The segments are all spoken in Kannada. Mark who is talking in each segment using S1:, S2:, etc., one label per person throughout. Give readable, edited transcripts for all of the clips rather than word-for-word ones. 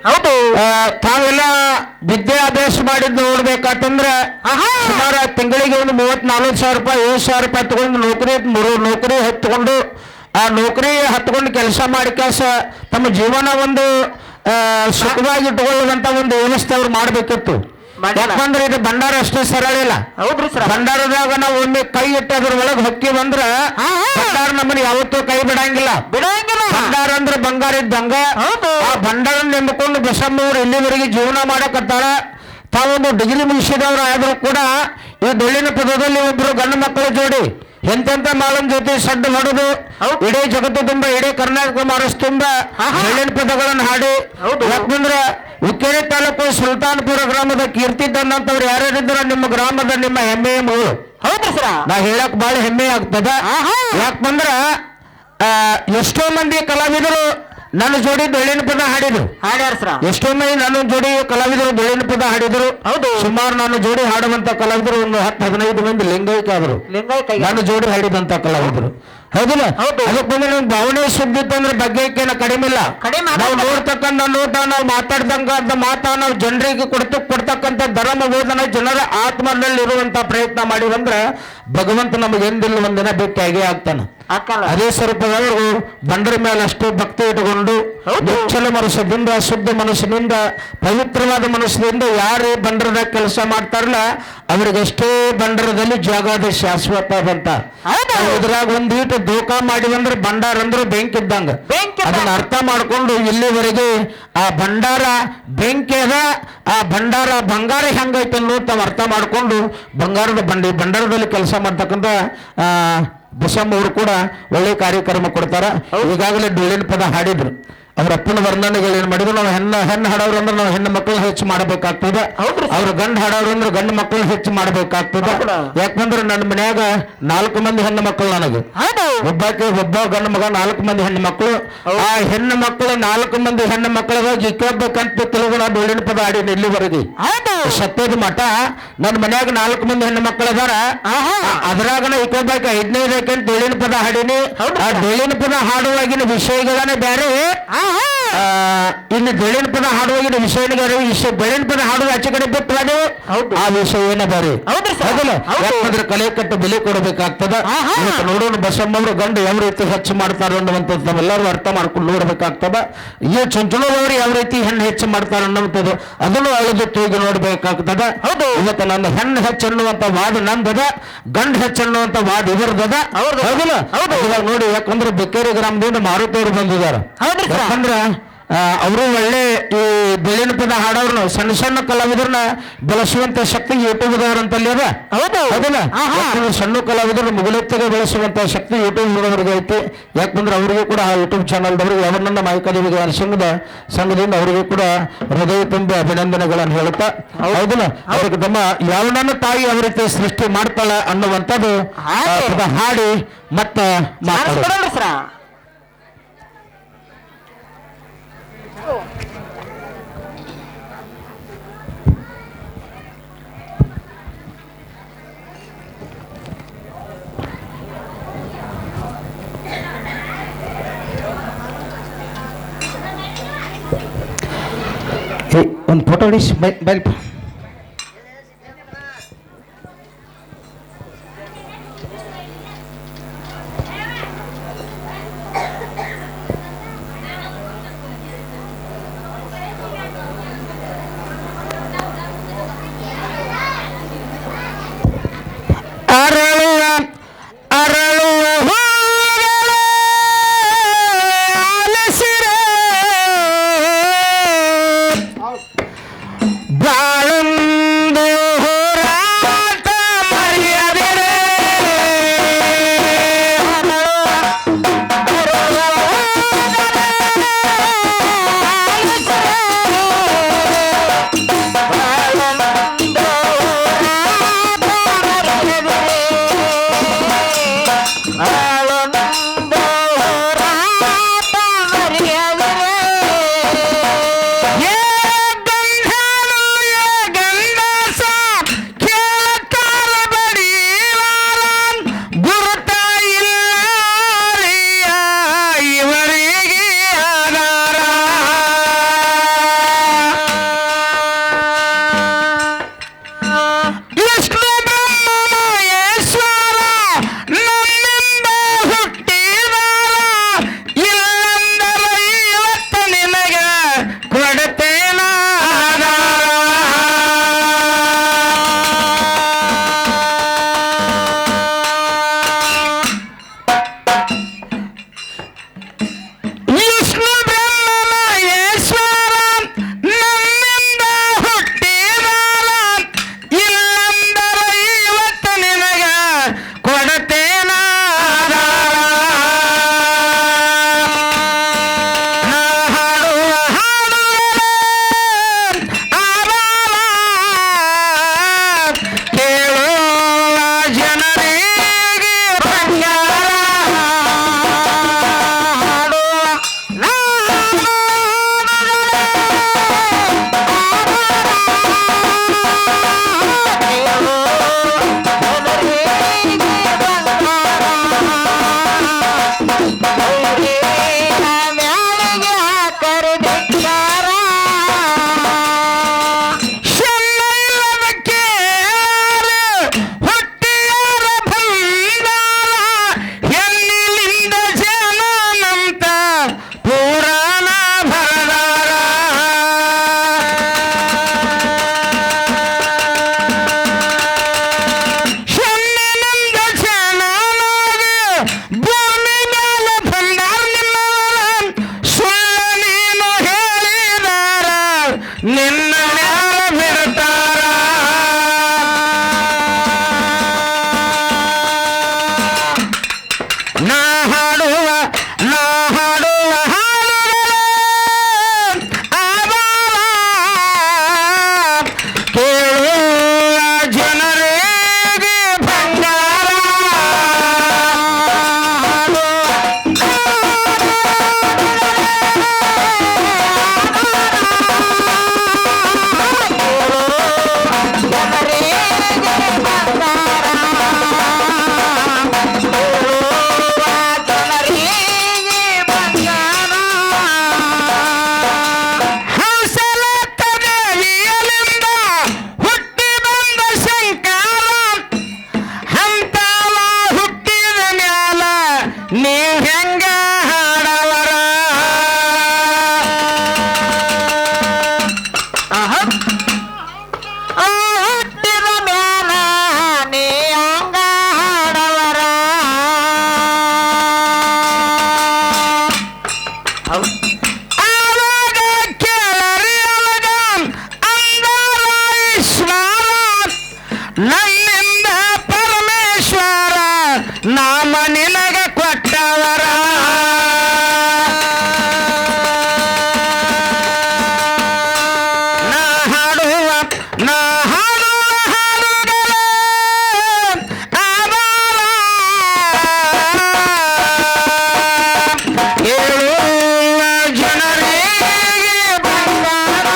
S1: ಹೌದು
S2: ತಾವೆಲ್ಲ ವಿದ್ಯಾಭ್ಯಾಸ ಮಾಡಿದ್ದು ನೋಡ್ಬೇಕಂತಂದ್ರ ಸುಮಾರು ತಿಂಗಳಿಗೆ ಒಂದು 34,000 ರೂಪಾಯಿ 7,000 ರೂಪಾಯಿ ತಗೊಂಡು ನೌಕರಿ ಹತ್ಕೊಂಡು ಆ ನೌಕರಿ ಹತ್ಕೊಂಡು ಕೆಲಸ ಮಾಡಿ ತಮ್ಮ ಜೀವನ ಒಂದು ಸುಖವಾಗಿ ಇಟ್ಕೊಳ್ಳುವಂತ ಒಂದು ವ್ಯವಸ್ಥೆ ಅವ್ರು ಮಾಡ್ಬೇಕಿತ್ತು. ಯಾಕಂದ್ರೆ ಇದು ಭಂಡಾರ ಅಷ್ಟೇ ಸರಳ ಇಲ್ಲ.
S1: ಹೌದ್ರಿ ಸರ್.
S2: ಭಂಡಾರದಾಗ ನಾವು ಒಮ್ಮೆ ಕೈ ಇಟ್ಟು ಅದ್ರ ಒಳಗೆ ಹೊಕ್ಕಿ ಬಂದ್ರ ಭಂಡಾರ ನಮ್ಮನ್ನ ಯಾವತ್ತೂ ಕೈ ಬಿಡಂಗಿಲ್ಲ. ಭಂಡಾರ ಅಂದ್ರೆ ಬಂಗಾರ ಇದ್ದಂಗ. ಆ ಭಂಡಾರ ನೆಂಬಿಕೊಂಡು ಬಸಮ್ಮವ್ರು ಇಲ್ಲಿವರೆಗೆ ಜೀವನ ಮಾಡಕತ್ತಾರ. ತಾವೊಂದು ಡಿಗ್ರಿ ಮುಗಿಸಿದವರು ಆದ್ರೂ ಕೂಡ ಈ ಡೊಳ್ಳಿನ ಪದದಲ್ಲಿ ಒಬ್ರು ಗಂಡು ಮಕ್ಕಳ ಜೋಡಿ ಎಂತೆಂತ ಮಾಲನ್ ಜೊತೆ ಸಡ್ಡು ಹೊಡೆದು ಇಡೀ ಜಗತ್ತು ತುಂಬಾ ಇಡೀ ಕರ್ನಾಟಕ ಮಾರಸ್ ತುಂಬಾ ಡೊಳ್ಳಿನ ಪದಗಳನ್ನು ಹಾಡಿ. ಯಾಕಂದ್ರೆ ಉಕ್ಕೇರಿ ತಾಲೂಕು ಸುಲ್ತಾನ್ಪುರ ಗ್ರಾಮದ ಕೀರ್ತಿ ತಂದಂತವ್ರು ಯಾರ್ಯಾರಿದ್ರ ನಿಮ್ಮ ಗ್ರಾಮದ ನಿಮ್ಮ ಹೆಮ್ಮೆಯ ಮಗಳು.
S1: ಹೌದು ಸರ.
S2: ನಾ ಹೇಳಕ್ ಬಹಳ ಹೆಮ್ಮೆ ಆಗ್ತದ. ಯಾಕಂದ್ರ ಎಷ್ಟೋ ಮಂದಿ ಕಲಾವಿದರು ನನ್ನ ಜೋಡಿ ಡೊಳ್ಳಿನ ಪದ ಹಾಡಿದ್ರು.
S1: ಹಾಡ್ಯಾರ ಸರ.
S2: ಎಷ್ಟೋ ಮಂದಿ ನನ್ನ ಜೋಡಿ ಕಲಾವಿದರು ಡೊಳ್ಳಿನ ಪದ ಹಾಡಿದ್ರು.
S1: ಹೌದು.
S2: ಸುಮಾರು ನನ್ನ ಜೋಡಿ ಹಾಡುವಂತ ಕಲಾವಿದರು ಒಂದು 10-15 ಮಂದಿ ಲಿಂಗೈಕ್ಯ ಆದ್ರು. ನನ್ನ ಜೋಡಿ ಹಾಡಿದಂತ ಕಲಾವಿದರು. ಹೌದಿಲ್ಲ? ಅದಕ್ಕೆ ಬಂದ್ರೆ ನಿಮ್ ಭಾವನೆ ಸುದ್ದಿ ಅಂದ್ರೆ ಬಗ್ಗೆ ಕಡಿಮೆ ಇಲ್ಲ. ನಾವು ನೋಡ್ತಕ್ಕಂಥ ನೋಟ, ನಾವು ಮಾತಾಡ್ತಕ್ಕಂಥ ಮಾತಾ, ನಾವು ಜನರಿಗೆ ಕೊಡ್ತಕ್ಕಂಥ ಧರ್ಮ ಬೋಧನ ಜನರ ಆತ್ಮನಲ್ಲಿ ಇರುವಂತ ಪ್ರಯತ್ನ ಮಾಡಿವಂದ್ರೆ ಭಗವಂತ ನಮಗೆ ಎಂದಿಲ್ಲ ಒಂದಿನ ಭೇಟಿಯಾಗೇ ಆಗ್ತಾನ. ಅದೇ ಸ್ವರೂಪದವರು ಬಂಡರ ಮೇಲೆ ಅಷ್ಟು ಭಕ್ತಿ ಇಟ್ಟುಕೊಂಡು ನಿಶ್ಚಲ ಮನಸ್ಸದಿಂದ ಶುದ್ಧ ಮನಸ್ಸಿನಿಂದ ಪವಿತ್ರವಾದ ಮನಸ್ಸಿನಿಂದ ಯಾರೇ ಬಂಡರದಾಗ ಕೆಲಸ ಮಾಡ್ತಾರಲ್ಲ ಅವರಿಗಷ್ಟೇ ಬಂಡರದಲ್ಲಿ ಜಾಗದ ಶಾಶ್ವತ ಬಂತ. ಇದ್ರಾಗ ಒಂದೀಟು ದೋಖ ಮಾಡಿವಂದ್ರೆ ಭಂಡಾರ ಅಂದ್ರೆ ಬೆಂಕಿ ಇದ್ದಂಗ. ಅದನ್ನ ಅರ್ಥ ಮಾಡ್ಕೊಂಡು ಇಲ್ಲಿವರೆಗೆ ಆ ಭಂಡಾರ ಬೆಂಕಿ ಅದ, ಆ ಭಂಡಾರ ಬಂಗಾರ ಹೆಂಗೈತೆ ಅನ್ನೋದು ತಾವು ಅರ್ಥ ಮಾಡ್ಕೊಂಡು ಭಂಡಾರದಲ್ಲಿ ಕೆಲಸ ಮಾಡ್ತಕ್ಕಂಥ ಬಸಮ್ಮ ಅವರು ಕೂಡ ಒಳ್ಳೆ ಕಾರ್ಯಕ್ರಮ ಕೊಡ್ತಾರ. ಈಗಾಗಲೇ ಡೊಳ್ಳಿನ ಪದ ಹಾಡಿದ್ರು. ಅವ್ರ ಅಪ್ಪನ ವರ್ಣನೆಗಳು ಏನ್ ಮಾಡಿದ್ರು, ನಾವು ಹೆಣ್ಣು ಹಾಡೋರು ಅಂದ್ರೆ ನಾವು ಹೆಣ್ಣು ಮಕ್ಕಳನ್ನ ಹೆಚ್ಚು ಮಾಡಬೇಕಾಗ್ತದ. ಅವ್ರ ಗಂಡು ಹಾಡೋರು ಅಂದ್ರೆ ಗಂಡು ಮಕ್ಕಳನ್ನ ಹೆಚ್ಚು ಮಾಡಬೇಕಾಗ್ತದ. ಯಾಕಂದ್ರೆ ನನ್ನ ಮನ್ಯಾಗ 4 ಮಂದಿ ಹೆಣ್ಣು ಮಕ್ಕಳು, ನನಗೆ ಒಬ್ಬ ಗಂಡು ಮಗ, 4 ಮಂದಿ ಹೆಣ್ಣು ಮಕ್ಕಳು. ಆ ಹೆಣ್ಣು ಮಕ್ಕಳು 4 ಮಂದಿ ಹೆಣ್ಣು ಮಕ್ಕಳಿಗೆ ಜಿಕ್ಕಬೇಕಂತ ತಿಳಿದು ನಾ ಡೊಳ್ಳಿನ ಪದ ಹಾಡಿನ ಇಲ್ಲಿವರೆಗೆ ಸತ್ಯದ ಮಠ. ನನ್ನ ಮನ್ಯಾಗ 4 ಮಂದಿ ಹೆಣ್ಣು ಮಕ್ಕಳು ಅದಾರ. ಅದ್ರಾಗ ನಾ ಇಕ್ಕೋಬೇಕು 5ನೇದಕ್ಕೆ ಡೊಳ್ಳಿನ ಪದ ಹಾಡಿನಿ. ಆ ಡೊಳ್ಳಿನ ಪದ ಹಾಡುವಾಗಿನ ವಿಷಯಗಳೇ ಬೇರೆ, ಇನ್ನು ಡೊಳ್ಳಿನ ಪದ ಹಾಡುವಾಗಿನ ಡೊಳ್ಳಿನ ಪದ ಹಾಡುವ ಆಚೆ ಕಡೆ ಬಿಟ್ಟು ಆ ವಿಷಯ ಏನ ಬೇರೆ. ಯಾಕಂದ್ರೆ ಕಲೆ ಕಟ್ಟು ಬೆಲೆ ಕೊಡಬೇಕಾಗ್ತದ. ನೋಡೋಣ ಬಸಮ್ಮವರು ಗಂಡು ಯಾವ ರೀತಿ ಹೆಚ್ಚು ಮಾಡ್ತಾರೆ ಅನ್ನುವಂಥದ್ದು ನಾವೆಲ್ಲರೂ ಅರ್ಥ ಮಾಡ್ಕೊಂಡು ನೋಡ್ಬೇಕಾಗ್ತದ. ಈ ಚುಂಚುಳವರು ಯಾವ ರೀತಿ ಹೆಣ್ಣು ಹೆಚ್ಚು ಮಾಡ್ತಾರೆ ಅನ್ನುವಂಥದ್ದು ಅದನ್ನು ಅಳೆದು ತೂಗಿ ನೋಡ್ಬೇಕಾಗ್ತದ. ಇವತ್ತು ನನ್ನ ಹೆಣ್ಣು ಹೆಚ್ಚು ಅನ್ನುವಂತ ವಾದ ನಂದದ, ಗಂಡು ಹೆಚ್ಚು ಅನ್ನುವಂತ ವಾದ ಇವರದದ. ಹೌದಿಲ್ಲ? ನೋಡಿ, ಯಾಕಂದ್ರೆ ಬೆಕ್ಕೇರಿ ಗ್ರಾಮದಿಂದ ಮಾರುತವರು ಬಂದಿದ್ದಾರೆ. ಯಾಕಂದ್ರ ಅವರು ಒಳ್ಳೆ ಈ ಬೆಳ್ಳಿನ ಪದ ಹಾಡೋರ್ನ ಸಣ್ಣ ಕಲಾವಿದರನ್ನ ಬೆಳೆಸುವಂತ ಶಕ್ತಿ ಯೂಟ್ಯೂಬ್ದವ್ರ ಅಂತಲ್ಲಿ ಅದ. ಹೌದಿಲ್ಲ? ಸಣ್ಣ ಕಲಾವಿದರು ಮುಗುಲೆತ್ತಿಗೆ ಬೆಳೆಸುವಂತ ಶಕ್ತಿ ಯೂಟ್ಯೂಬ್ದವ್ರಿಗೆ ಐತಿ. ಯಾಕಂದ್ರೆ ಅವರಿಗೂ ಕೂಡ ಯೂಟ್ಯೂಬ್ ಚಾನಲ್ದವ್ರಿಗೆ ಅವರನ್ನ ಮಾಯಕದೇವಿ ಸಂಘದಿಂದ ಅವರಿಗೂ ಕೂಡ ಹೃದಯ ತುಂಬಿ ಅಭಿನಂದನೆಗಳನ್ನು ಹೇಳುತ್ತಾ, ಹೌದಿಲ್ಲ, ಅವ್ರಿಗೆ ತಮ್ಮ ಯಾವನನ್ನ ತಾಯಿ ಯಾವ ರೀತಿ ಸೃಷ್ಟಿ ಮಾಡ್ತಾಳ ಅನ್ನುವಂಥದ್ದು ಹಾಡಿ ಮತ್ತೆ ಮಾತಾಡೋಣ. ಒಂದು ಫೋಟೋ ಹೊಡಿಸಿ ಬೈ. ಬಾಳ ನಿನ್ನ ಮ್ಯಾಲ ಬಿಡ್ತಾರ ನಾ ಹಾಡುವ ಹಾಡುಗಳು ಕೇಳುವ ಜನರಿಗೆ ಬಂಗಾರ ನೀವ್ ಹೆಂಗ ಹಾಡವರ ಹುಟ್ಟಿದ ಮ್ಯಾಲ ನೀ ಹಂಗ ಹಾಡವರ ಅವಾಗ ಕೇಳರಿ ಅವಾಗ ಅಂದರ ಈಶ್ವರ ನನ್ನಿಂದ ಪರಮೇಶ್ವರ ನಾಮ ನಿನಗ ಕೊಟ್ಟವರ ನಾ ಹಾಡುವ ಹಾಡುಗಳು ಕೇಳುವ ಜನರಿಗೆ ಬಂಗಾರ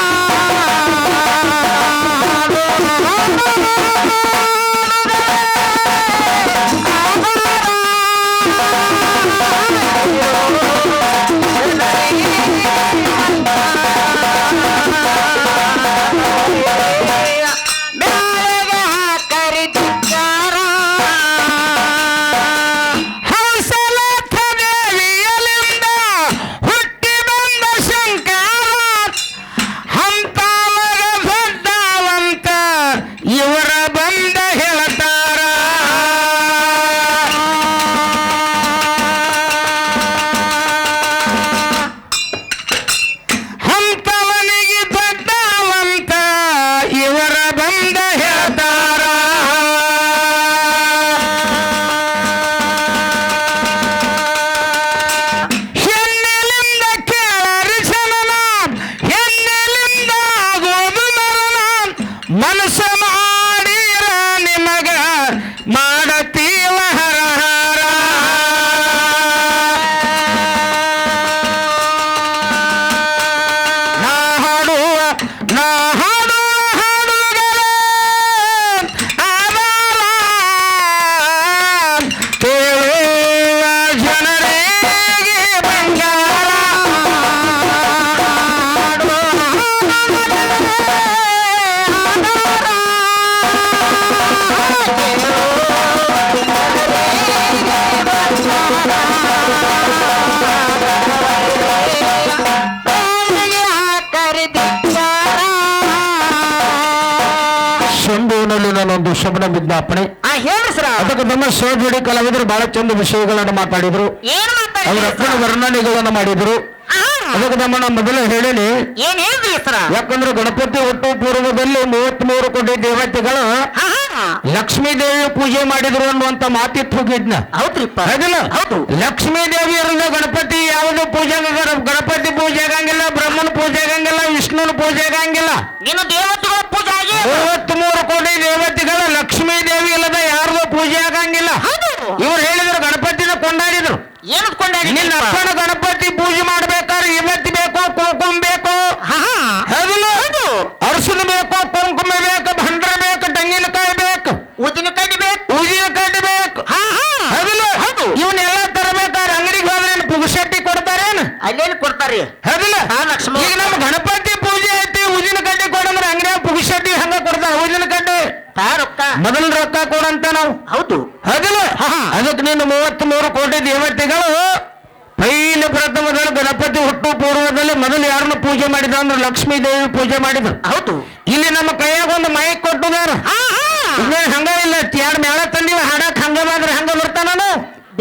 S2: ಇವರ ಬಂದ ಹೇಳ್ತಾರ ಹಂತವನಿಗೆ ದೊಡ್ಡವಂತ ಇವರ ಬಂದ ಹೇಳ್ತಾರ ಹೆಣ್ಣಿಲಿಂದ ಕೇಳರಿ ಜನನ ಹೆಣ್ಣಿಲಿಂದ ಆಗೋದು ಮರಣ ಮನಸ್ಸ ಮಾಡಿರ ನಿಮಗ ಮಾಡತೀವ ಹರಹರ ನಾ ಹಾಡುವ ಹಾಡುಗಳು ಕೇಳುವ ಜನರಿಗೆ ಬಂಗಾರ ಶಂಭುವಿನಲ್ಲಿ ನಾನೊಂದು ಶಬ್ದ ವಿಜ್ಞಾಪನೆ
S1: ಹೇಳಿ ಸರ
S2: ಅದಕ್ಕೆ ನಮ್ಮ ಸಹಜೋಡಿ ಕಲಾವಿದರು ಬಹಳ ಚಂದ ವಿಷಯಗಳನ್ನು ಮಾತಾಡಿದ್ರು
S1: ಏನ್
S2: ಅವರ ಅಪ್ಪನ ವರ್ಣನೆಗಳನ್ನು ಮಾಡಿದ್ರು ಅದಕ್ಕೆ ನಮ್ಮನ್ನ ಮೊದಲು ಹೇಳಿನಿ
S1: ಏನ್ ಹೇಳ್ರಿ ಸರ
S2: ಯಾಕಂದ್ರೆ ಗಣಪತಿ ಹುಟ್ಟು ಪೂರ್ವದಲ್ಲಿ 33 ಕೋಟಿ ದೇವತೆಗಳು ಲಕ್ಷ್ಮೀ ದೇವಿ ಪೂಜೆ ಮಾಡಿದ್ರು ಅನ್ನುವಂತ ಮಾತಿತ್ತು ಹೋಗಿದ್ನ
S1: ಹೌದ್ರಿಪ್ಪ
S2: ಹೌದು ಲಕ್ಷ್ಮೀ ದೇವಿ ಇರಲ್ಲ ಗಣಪತಿ ಯಾವುದು ಪೂಜೆ ಗಣಪತಿ ಪೂಜೆ ಆಗಂಗಿಲ್ಲ ಬ್ರಹ್ಮನ ಪೂಜೆ ಆಗಂಗಿಲ್ಲ ವಿಷ್ಣುನ ಪೂಜೆ ಆಗಂಗಿಲ್ಲ
S1: ಇನ್ನು ದೇವತೆಗಳ ಪೂಜೆ ಆಗಿ
S2: 33 ಕೋಟಿ ದೇವತೆಗಳು ಲಕ್ಷ್ಮೀ ದೇವಿ ಇಲ್ಲದ ಯಾರ್ದು ಪೂಜೆ ಆಗಂಗಿಲ್ಲ ಇವ್ರು ಹೇಳಿದ್ರು ಗಣಪತಿನ ಕೊಂಡಾಡಿದ್ರು
S1: ಏನು ಕೊಂಡಾಡಿ
S2: ನಿನ್ನ ಅಪ್ಪನ ಗಣಪತಿ ಪೂಜೆ ಮಾಡ್ಬೇಕಾದ್ರೆ ಇವತ್ತಿ ಬೇಕು ಕುಂಕುಮ ಬೇಕು ಅರಸನ ಬೇಕು ಕುಂಕುಮ ಬೇಕು ಭಂಡ್ರ ಬೇಕು ತೆಂಗಿನಕಾಯಿ ಬೇಕು
S1: ಉದ್ದಿನಕಾಯಿ ಬೇಕು
S2: ಊದಿನಕಾಯಿ ಬೇಕು ಇವನ್ನೆಲ್ಲ ತರಬೇಕಾದ್ರೆ ಅಂಗಡಿಗೆ ಹೋದ್ರೆ ಪುಗಶೆಟ್ಟಿ ಕೊಡ್ತಾರೇನು
S1: ಅಲ್ಲೇನು ಕೊಡ್ತಾರಿ ಲಕ್ಷ್ಮಿ
S2: ಈಗ ನಮ್ಮ ಗಣಪತಿ ಪೂಜೆ ಐತಿ ಊದಿನ ಕಡ್ಡಿ ಕೊಡಂದ್ರೆ ಅಂಗಡಿಯ ಪುಗಶೆಟ್ಟಿ ಹಂಗ ಕೊಡ್ತಾರ ಊದಿನ ಕಡ್ಡಿ
S1: ರೊಕ್ಕ
S2: ಮೊದಲು ರೊಕ್ಕ ಕೊಡಂತ ನಾವು
S1: ಹೌದು
S2: ಅದಕ್ಕೆ ನೀನು 33 ಕೋಟಿ ದೇವತೆಗಳು ಪೈಲ ಪ್ರಥಮದಲ್ಲಿ ಗಣಪತಿ ಹುಟ್ಟು ಪೂರ್ವದಲ್ಲಿ ಮೊದಲು ಯಾರನ್ನು ಪೂಜೆ ಮಾಡಿದ ಅಂದ್ರೆ ಲಕ್ಷ್ಮೀ ದೇವಿ ಪೂಜೆ ಮಾಡಿದ್ರು
S1: ಹೌದು
S2: ಇಲ್ಲಿ ನಮ್ಮ ಕೈಯಾಗ ಒಂದು ಮೈಕ್ ಕೊಟ್ಟುದಾರ ಹಂಗ ಇಲ್ಲ 2 ಮೇಳ ತಂದಿವ ಹಾಡಕ್ ಹಂಗ ಬಂದ್ರೆ ಹಂಗ ಬರ್ತಾನ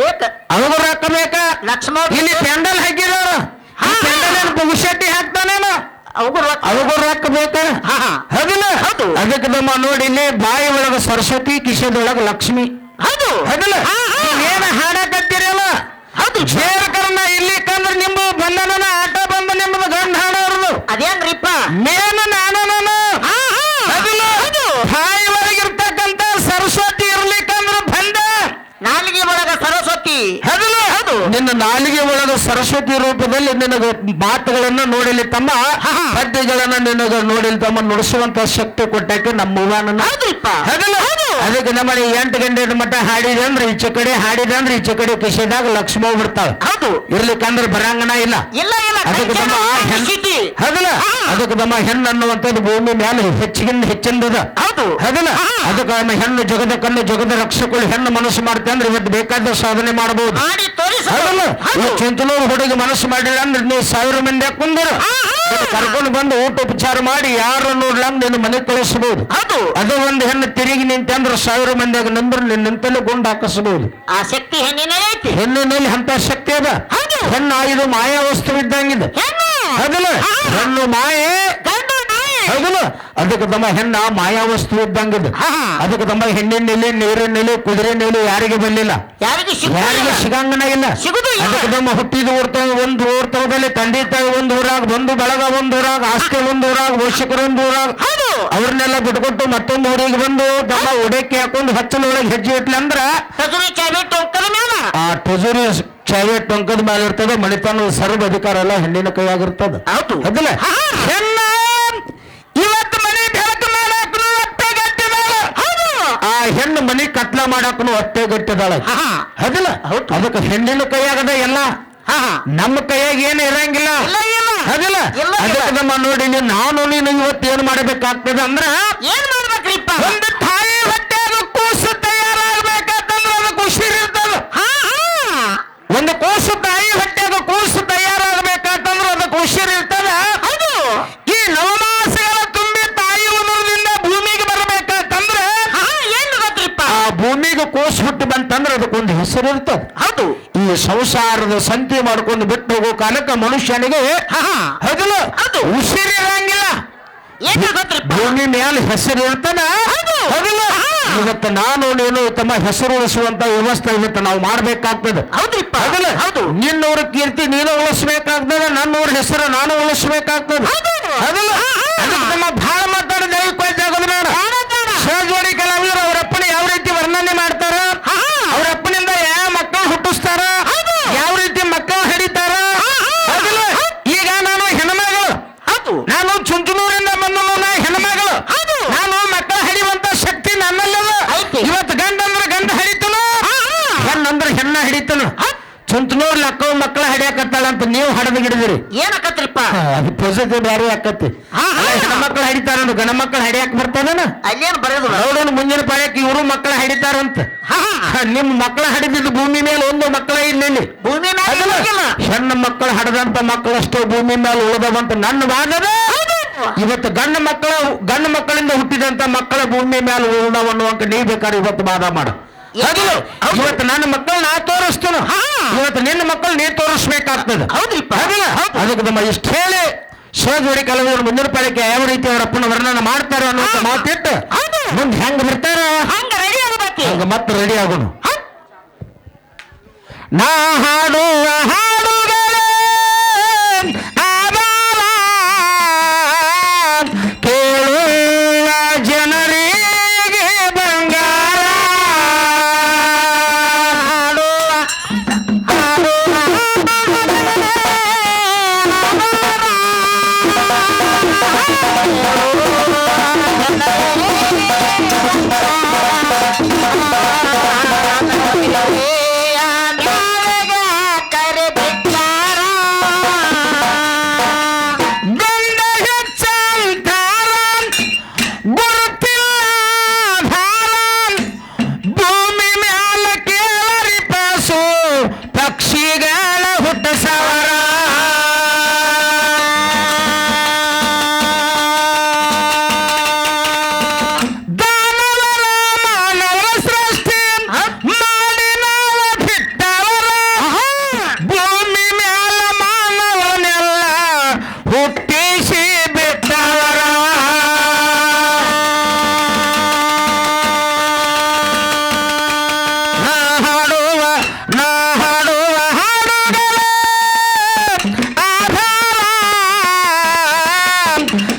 S1: ಬೇಕ
S2: ಅವಾಗ ರೊಕ್ಕ ಬೇಕ
S1: ಲಕ್ಷ್ಮ
S2: ಇಲ್ಲಿ ಪೆಂಡಲ್ ಹಾಕಿದವರು ಪೆಂಡಲ್ ಪುಗುಶೆಟ್ಟಿ ಹಾಕ್ತಾನೇನು ಅವಗೂ ರೊಕ್ಕ ಬೇಕ ಹೌದಿಲ್ಲ ಅದಕ್ಕೆ ನಮ್ಮ ನೋಡಿ ಇಲ್ಲಿ ಬಾಯಿ ಒಳಗ ಸರಸ್ವತಿ ಕಿಶದೊಳಗ ಲಕ್ಷ್ಮಿ ಹೌದಿಲ್ಲ ಏನ ಹಾಡಕತ್ತೀರಲ್ಲ ಸೇರ್ಕರ್ನ ಇಲ್ಲಿ ಕಂದ್ರೆ ನಿಂಬು ಬಂಧನ ಆಟ ಬಂದ ನಿಮ್ಮದು ಗಂಡ ಹಾಡೋರ್ದು
S1: ಅದೇನ್ರಿಪ್ಪ
S2: ಮೇನ ನಾನು ಬಾಯಿ ಒಳಗಿರ್ತಕ್ಕಂತ ಸರಸ್ವತಿ ಇರ್ಲಿಕ್ಕಂದ್ರ ಬಂದ
S1: ನಾಲಿಗೆ ಒಳಗ ಸರಸ್ವತಿ
S2: ಹೌದು ನಿನ್ನ ನಾಲಿಗೆ ಒಳಗ ಸರಸ್ವತಿ ರೂಪದಲ್ಲಿ ನಿನಗ ಮಾತುಗಳನ್ನ ನೋಡಿಲಿ ತಮ್ಮ ಪದ್ಯಗಳನ್ನ ನಿನಗ ನೋಡಿಲಿ ತಮ್ಮ ನುಡಿಸುವಂತ ಶಕ್ತಿ ಕೊಟ್ಟಾಕೆ ನಮ್ಮ ಅವ್ವನನ್ನ ಅದಕ್ಕೆ ನಮ್ಮನೆ 8 ಗಂಟೆ ಮಟ್ಟ ಹಾಡಿದೆ ಅಂದ್ರೆ ಈಚೆ ಕಡೆ ಹಾಡಿದೆ ಅಂದ್ರೆ ಈಚೆ ಕಡೆ ಕಿಶೆದಾಗ ಲಕ್ಷ್ಮೋ ಬಿಡ್ತಾಳ ಇರ್ಲಿಕ್ಕಂದ್ರೆ ಬರಂಗನ ಇಲ್ಲ ಅದಕ್ಕೆ ನಮ್ಮ ಹೌದಲ್ಲ ಅದಕ್ಕೆ ನಮ್ಮ ಹೆಣ್ಣು ಅನ್ನುವಂಥದ್ದು ಭೂಮಿ ಮೇಲೆ ಹೆಚ್ಚಿಂದದ ಹೌದಲ್ಲ ಅದಕ್ಕೆ ನಮ್ಮ ಹೆಣ್ಣು ಜಗದ ಕಣ್ಣು ಜಗದ ರಕ್ಷಕರು ಹೆಣ್ಣು ಮನಸ್ಸು ಮಾಡ್ತೆ ಅಂದ್ರೆ ಇವತ್ತು ಬೇಕಾದ ಸಾಧನೆ ಮಾಡಬಹುದು ಚಿಂತನೂರು ಹುಡುಗಿ ಮನಸ್ಸು ಮಾಡಿಲ್ಲ ಅಂದ್ರೆ ನೀವು 1000 ಮಂದಿ ಕುಂದರು ಕರ್ಕೊಂಡು ಬಂದು ಊಟ ಉಪಚಾರ ಮಾಡಿ ಯಾರು ನೋಡ್ಲಂಗ್ ನೀನು ಮನೆ ಕಳಿಸಬಹುದು ಅದು ಒಂದು ಹೆಣ್ಣು ತಿರುಗಿ ನಿಂತೆ ಅಂದ್ರೆ 1000 ಮಂದಿಯಾಗ ನಿಂದ್ರೆ ನಿಂತಲ್ಲೇ ಗುಂಡು ಹಾಕಿಸಬಹುದು
S1: ಆ ಶಕ್ತಿ ಹೆಣ್ಣಿನಲ್ಲಿ
S2: ಹೆಣ್ಣಿನಲ್ಲಿ ಅಂತ ಶಕ್ತಿ ಅದ ಹೆಣ್ಣು ಇದು ಮಾಯಾ ವಸ್ತು ಇದ್ದಂಗಿದೆ ಹೌದಲ್ಲ ಹೆಣ್ಣು ಮಾಯೆ ಹೌದಲ್ಲ ಅದಕ್ಕೆ ತಮ್ಮ ಹೆಣ್ಣ ಮಾಯಾ ವಸ್ತು ಇದ್ದಂಗಿದೆ ಅದಕ್ಕೆ ತಮ್ಮ ಹೆಣ್ಣಿನಲ್ಲಿ ನೀರಿನಲ್ಲಿ ಕುದುರೆನಲ್ಲಿ ಯಾರಿಗೆ ಬರಲಿಲ್ಲ ಯಾರಿಗೆ ಸಿಗಂಗನ ಇಲ್ಲ ಅದಕ್ಕೆ ತಮ್ಮ ಹುಟ್ಟಿದ ಒಂದು ಊರ್ತವದಲ್ಲಿ ತಂದೆ ತಾಯಿ ಒಂದು ಊರಾಗ ಬಂದು ಬಳಗ ಒಂದು ಊರಾಗ ಆಸ್ತಿ ಒಂದು ಊರಾಗ ಪೋಷಕರು ಒಂದು ಊರಾಗ ಅವ್ರನ್ನೆಲ್ಲ ಬಿಟ್ಕೊಟ್ಟು ಮತ್ತೊಂದು ಊರಿಗೆ ಬಂದು ತಮ್ಮ ಉಡಕ್ಕೆ ಹಾಕೊಂಡು ಹಚ್ಚಲೊಳಗೆ ಹೆಜ್ಜೆ ಇಟ್ಲಿ ಅಂದ್ರ ಆ ಟಜುರಿ ಚಾವೆ ಟೊಂಕದ ಮೇಲೆ ಇರ್ತದೆ ಮಣಿತನ ಸರ್ವ ಅಧಿಕಾರ ಎಲ್ಲ ಹೆಣ್ಣಿನ ಕೈಯಾಗಿರ್ತದ ಹೌದಲ್ಲ ಹೆಣ್ಣ ಇವತ್ತು ಮನೆ ಬೆಳಕು ಮಾಡಾಕನು ಹೊಟ್ಟೆ ಗಟ್ಟಿದಾಳ ಆ ಹೆಣ್ಣು ಮನೆ ಕತ್ಲ ಮಾಡಾಕನು ಹೊಟ್ಟೆ ಗಟ್ಟಿದಾಳ ಹೌದಲ್ಲ ಅದಕ್ಕೆ ಹೆಣ್ಣಿನ ಕೈಯಾಗದ ಎಲ್ಲ ನಮ್ಮ ಕೈಯಾಗ ಏನು ಇರಂಗಿಲ್ಲ ಹೌದಲ್ಲ ಅದಕ್ಕೆ ನಮ್ಮ ನೋಡಿ ನಾನು ನೀನು ಇವತ್ತು ಏನ್ ಮಾಡಬೇಕಾಗ್ತದೆ ಅಂದ್ರ
S1: ಏನ್ ಮಾಡ್ಬೇಕ್ರಿಪ್ಪ
S2: ಒಂದು ತಾಯಿ ಹೊಟ್ಟೆಯಾಗ ಕೂಸು ತಯಾರಾಗಬೇಕಾತಂದ್ರೆ ಅದಕ್ಕೆ ಉಸಿರಿರ್ತದ ಒಂದು ಕೂಸು ತಾಯಿ ಹೊಟ್ಟೆಯಾಗ ಕೂಸು ತಯಾರಾಗಬೇಕಾತಂದ್ರೆ ಅದಕ್ಕೆ ಉಸಿರಿರ್ತದ ಈ ನವಮಾಸಗಳ ತುಂಬಿ ತಾಯಿ ಉದರದಿಂದ ಭೂಮಿಗೆ ಬರಬೇಕಾತಂದ್ರೆ
S1: ಏನು ಗೊತ್ತಿಪ್ಪ
S2: ಆ ಭೂಮಿಗೆ ಕೂಸು ಹುಟ್ಟು ಬಂತಂದ್ರೆ ಅದಕ್ಕೊಂದು ಹೆಸರು ಇರ್ತದ ಈ ಸಂಸಾರದ ಸಂತಿ ಮಾಡ್ಕೊಂಡು ಬಿಟ್ಟು ಹೋಗೋ ಕಾಲಕ್ಕೆ ಮನುಷ್ಯನಿಗೆ ಹೌದಲ್ಲ ಉಸಿರಿರಂಗಿಲ್ಲ ಭೂಮಿ ಮೇಲೆ ಹೆಸರು ಇರ್ತಾನ ಹೌದಲ್ಲ ಇವತ್ತು ನಾನು ನೀನು ತಮ್ಮ ಹೆಸರು ಉಳಿಸುವಂತ ವ್ಯವಸ್ಥೆ ಇವತ್ತು ನಾವು ಮಾಡ್ಬೇಕಾಗ್ತದೆ ಹೌದಲ್ಲ ನಿನ್ನೂರ ಕೀರ್ತಿ ನೀನು ಉಳಿಸ್ಬೇಕಾಗ್ತದೆ ನನ್ನೂರ ಹೆಸರು ನಾನು ಉಳಿಸ್ಬೇಕಾಗ್ತದೆ ಹೌದಲ್ಲ ನಮ್ಮ ಬಹಳ ಮಾತಾಡ ದಯವಿಟ್ಟು ಬೇಡ ಸಹಜೋಡಿ ಕಲಾವಿದರು ಅವರಪ್ಪನ ಯಾವ ರೀತಿ ವರ್ಣನೆ ಮಾಡ್ತಾರ ಅವರಪ್ಪನಿಂದ ಯಾವ ಮಕ್ಕಳು ಹುಟ್ಟಿಸ್ತಾರ ಯಾವ ರೀತಿ ಮಕ್ಕಳು ಹಡಿತಾರ ಈಗ ನಾನು ಹೆಣ್ಮಗಳು ನಾನು ಚುಂಚನೂರಿಂದ ಬಂದು ಹೆಣ್ಮಗಳು ನಾನು ಮಕ್ಕಳು ಹಡಿಯುವಂತ ಶಕ್ತಿ ನನ್ನಲ್ಲದ ಇವತ್ತು ಗಂಡ ಅಂದ್ರೆ ಗಂಡ ಹಡಿತನು ಹೆಣ್ಣಂದ್ರೆ ಹೆಣ್ಣ ಹಿಡಿತನು ಚುಂಚನೂರ್ ಲಕ್ಕ ಮಕ್ಕಳ ಹಡಿಯಾಕತ್ತಾಳ ಅಂತ ನೀವು ಹಡದ ಗಿಡದಿರಿ
S1: ಏನಕತ್ರಿಪ್ಪ
S2: ಅದು ಪಾಸಿಟಿವ್ ಬ್ಯಾರೆ ಆಕತಿ ಹೆಣ್ಮಕ್ಳು ಹಡಿತಾರ ಗಂಡ ಮಕ್ಕಳು ಹಡಿಯಾಕ ಬರ್ತದನ
S1: ಅಲ್ಲೇನು ಬರೋದು
S2: ನೋಡೋಣ ಮುಂದಿನ ಪಾಳ್ಯಕ್ಕೆ ಇವರು ಮಕ್ಕಳ ಹಡಿತಾರಂತ ನಿಮ್ ಮಕ್ಕಳ ಹಡಿದಿದ್ದು ಭೂಮಿ ಮೇಲೆ ಒಂದು ಮಕ್ಕಳ ಇಲ್ಲಿ
S1: ಭೂಮಿ
S2: ಹೆಣ್ಣು ಮಕ್ಕಳು ಹಡದಂತ ಮಕ್ಕಳಷ್ಟು ಭೂಮಿ ಮೇಲೆ ಉಳಿದವಂತ ನನ್ನ ವಾದದ ಇವತ್ತು ಗಂಡ ಮಕ್ಕಳಿಂದ ಹುಟ್ಟಿದಂತ ಮಕ್ಕಳ ಭೂಮಿ ಮೇಲೆ ಉಳಿದವನ್ನುವಂತ ನೀವ್ ಬೇಕಾದ್ರೆ ಇವತ್ತು ವಾದ ಮಾಡ ಇವತ್ತು ನನ್ನ ಮಕ್ಕಳು ನಾ ತೋರಿಸ್ತೇನೆ ಇವತ್ತು ನಿನ್ನ ಮಕ್ಕಳು ನೀ ತೋರಿಸ್ಬೇಕಾಗ್ತದೆ ಅದಕ್ಕೆ ನಮ್ಮ ಇಷ್ಟ ಹೇಳಿ ಸೋಜೋಡಿ ಕಲಾವಿದರು ಮುಂದಿನ ಪಾಳಿಕೆ ಯಾವ ರೀತಿ ಅವರ ಅಪ್ಪನ ವರ್ಣನ ಮಾಡ್ತಾರ ಅನ್ನೋ ಮಾತಿಟ್ಟು ಮುಂದೆ ಹೆಂಗ್ ಬರ್ತಾರ ಹಂಗ ಮತ್ತೆ ರೆಡಿ ಆಗೋಣ ನಾ ಹಾಡುವ ಹಾಡುಗಳೇ ಆಧಾರ ಕೇಳುವ ಜನರಿಗೆ ಬಂಗಾರ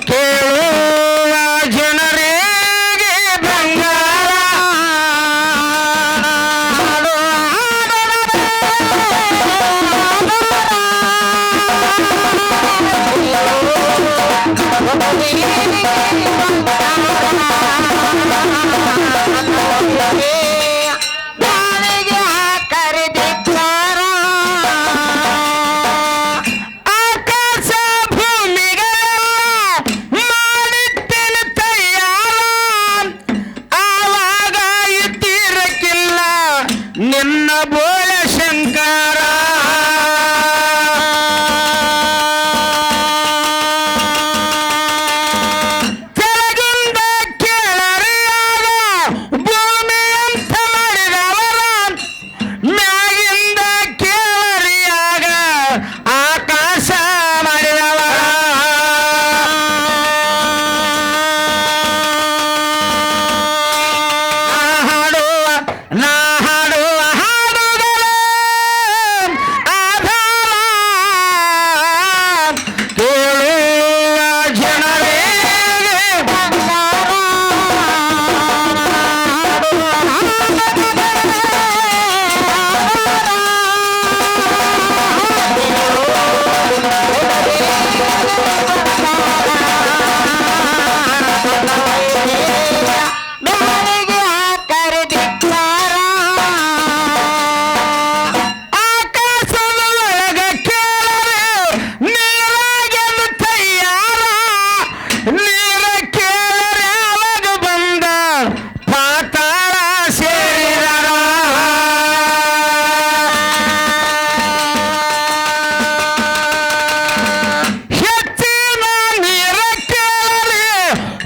S2: ಕೇಳುವ ಜನರಿಗೆ ಬಂಗಾರ ಆಕಾಶ ಭೂಮಿಗಳ ಮಾಡಿಟ್ಟೆನು ತಯಾರ ಆವಾಗ ಇದ್ದಿರಕ್ಕಿಲ್ಲ ನಿನ್ನ ಬೋಳ ಶಂಕರ ಕೆಳಗಿಂದ ಕೇಳರಿಯಾಗ ಭೂಮಿ ಅಂತ ಮಾಡಿದವರ ಮ್ಯಾಗಿಂದ ಕೇಳರಿಯಾಗ ಆಕಾಶ ಮಾಡಿದವರ ನಾ ಹಾಡುವ ಹಾಡುಗಳೇ ಆಧಾರ ಕೇಳುವ ಜನರಿಗೆ ಆಕಾಶದ ಒಳಗ ಕೇಳರೆ ನೀರಾಗೆಂದು ತಯ್ಯಾರ ನೀರ ಕೇಳರೆ ಅವಾಗ ಬಂದ ಪಾತಾಳ ಸೇರಿದರ ಹೆಚ್ಚಿನ ನೀರ ಕೇಳರೆ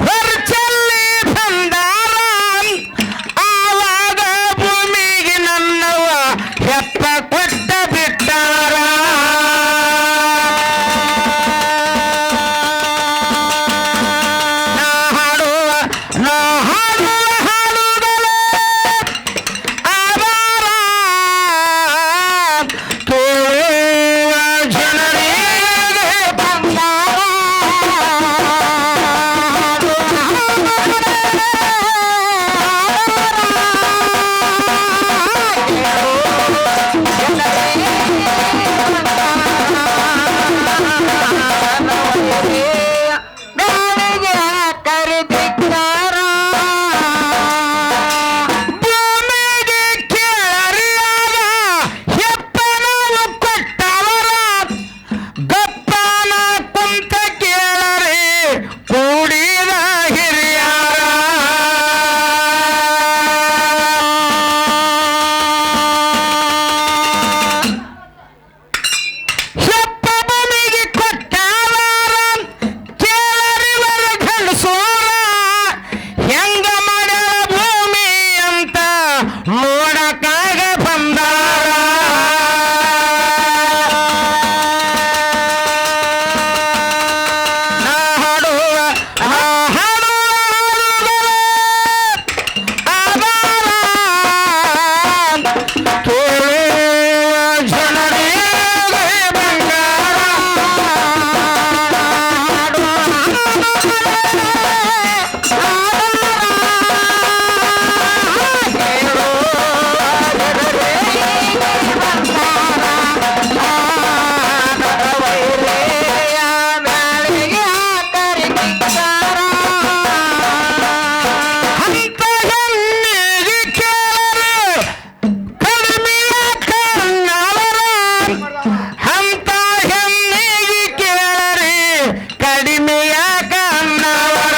S2: ಹೊರಚಲ್ಲಿ ಬಂದಾರ ಆವಾಗ ಭೂಮಿಗೆ ನನ್ನವ ಹೆಪ್ಪ ಕೊಟ್ಟ ಬಿಟ್ಟಾರ ನಾ ಹಾಡುವ ಹಾಡುಗಳೇ ಆಧಾರ ಕೇಳುವ ಜನರಿಗೆ ಬಂಗಾರ ಭೂಮಿಗೆ ಕೇಳರಿಯಾಗ ಹೆಪ್ಪನವು ಕೊಟ್ಟವರ ಗಪ್ಪನ ಕುಂತ ಕೇಳರಿ ಕೂಡಿದ ಹಿರಿಯರ ಹೆಪ್ಪ ಭೂಮಿಗೆ ಕೊಟ್ಟವರ ಕೇಳರಿವರ ಗಂಡಸೋರ ಹೆಂಗ ಮಾಡಲ ಭೂಮಿ ಅಂತ ನೋಡಕ್ಕಾಗ ಬಂದಾರ ನಾ ಹಾಡುವ ಹಾಡುಗಳೇ ಆಧಾರ ಕೇಳುವ ಜನರಿಗೆ ಬಂಗಾರ ಅಂತ ಹೆಣ್ಣಿಗೆ ಕೇಳರೆ ಕಡಿಮೆಯ ಕಣ್ಣವರ ಅಂತ ಹೆಣ್ಣಿಗೆ ಕೇಳರೆ ಕಡಿಮೆಯ ಕಣ್ಣವರ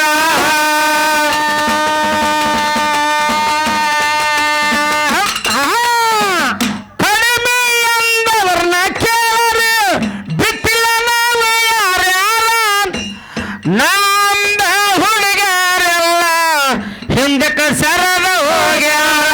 S2: ಕಡಿಮೆ ಎಂದವರನ್ನ ಕೇಳರೆ ಬಿಟ್ಟಿಲ್ಲ ನಾವು ಯಾರ್ಯಾರ ನಮ್ಮಂದ ಹುಡುಗರೆಲ್ಲ ಹಿಂದಕ್ಕೆ ಸರದ ಹೋಗ್ಯಾರ